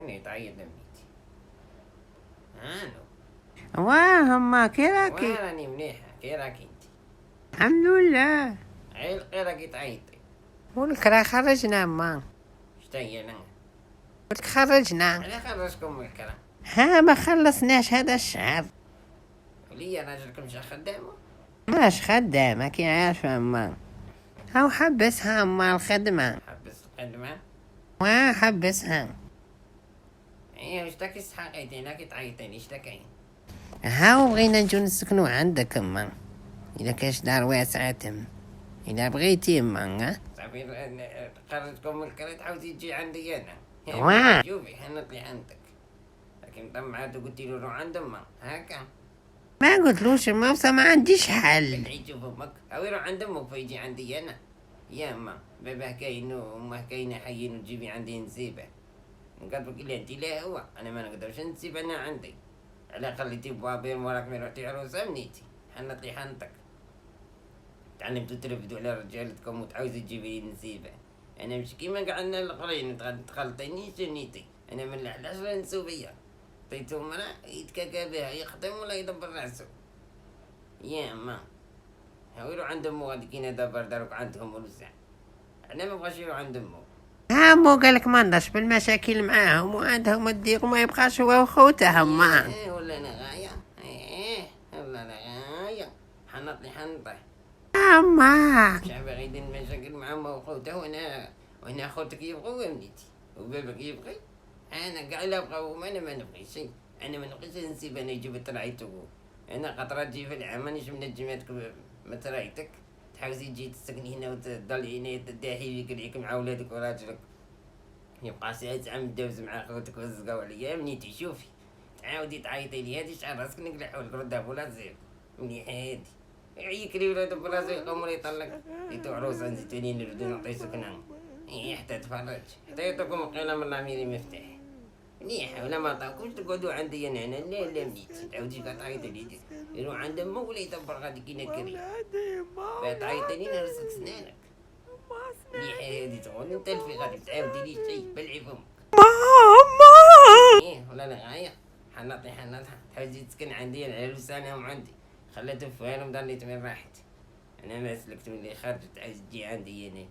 تعيط لميتي. هانو واه هما كي راكي؟ راني مليحة، كي راكي انت؟ الحمد لله. عيل راكي تعيطي. ولك راه خرجنا ما شتهيا انا؟ ولك خرجنا. على خرجكم من الكرا؟ ها ما خلصناش هذا الشهر. وليا راجلكم شا خدامو؟ ماش خدامة كي عارفة ما هاو حبسها ما الخدمة. حبس الخدمة؟ واه حبسها. ايه وش داك اسحاقيتي راكي تعيطيني اش داكاين؟ هاو بغينا نجو نسكنو عندك ما إذا كاش دار واسعة تم إذا بغيتي ما. صافي خرجكم من الكرا تعاودي تجي عندي انا. واه شوفي حنط لي عندك، لكن طمعت وقلت له روح عند امك هكا. ما قلتلوش ما عنديش حل. بدعي تشوف امك او يروح عند امك فيجي عندي انا. يا اما باباه كاين وامه كاينه حيين وتجيبي عندي نسيبه. قالت لك انت لا هو انا ما نقدرش نسيب انا عندي. على خليتي بوابير وراك ما رحتي عروسه منيتي حنط لي حنطك. تعلمتوا ترفدوا على رجالتكم وتعاوزوا تجيبي لي نسيبه. انا مش كيما قعدنا الاخرين تخلطيني سنيتي. انا من الاحلاش نسوبيه عطيتو مرا يتكاكا بها يخدم ولا يدبر راسو. يا ما هاو يروح عند امو هاديك كينا دبر داروك عندهم ولسع. انا ما بغاش يروح عند امو. ها مو قالك ما ندرش بالمشاكل معاهم وعندهم الضيق وما يبقاش هو وخوتهم ما. ايه ولا انا غايه. ايه ولا انا غايه. حنط لي حنطه. أما شعب غيد المشاكل مع امه وخوته وانا خوتك يبغوا وليتي وبابك يبغي. انا قاعد لا ابغى انا ما نبغي شيء. انا ما نبغيش نسيب انا يجيب طلعيتو. انا قطرة تجي في العام مانيش من الجمعات مترايتك تحاوزي تجي تسكني هنا وتضلي هنا تداهي فيك عليك مع ولادك وراجلك. يبقى ساعات عم تدوز مع خوتك وزقاو عليا منيتي شوفي تعاودي تعيطي لي هادي شعر راسك نقلع ولك ردها بولا زير مليح هادي. يعيك لي ولاد براسو يقوم يطلق يتو عروسه نزيتوني نردو نعطي سكنان. ايه حتى تفرج حتى يعطوكم قيله من الاميري مفتاح مليح. ولا ما عطاكمش تقعدوا عندي انا لا مليت تعاودي تعيطي لي يروح عند امك ولا يدبر غادي كينا كري تعيطي لي نرسك سنانك. مليح هادي تقعد انت الفي غادي تعاودي لي شي بلعي فمك. ايه ولا لا غايه. حنطها تحوزي تسكن عندي العروسه انا عندي خليته فوالهم ضليت من راحتي. انا ما سلكت من اللي خرجت عايز تجي عندي انا.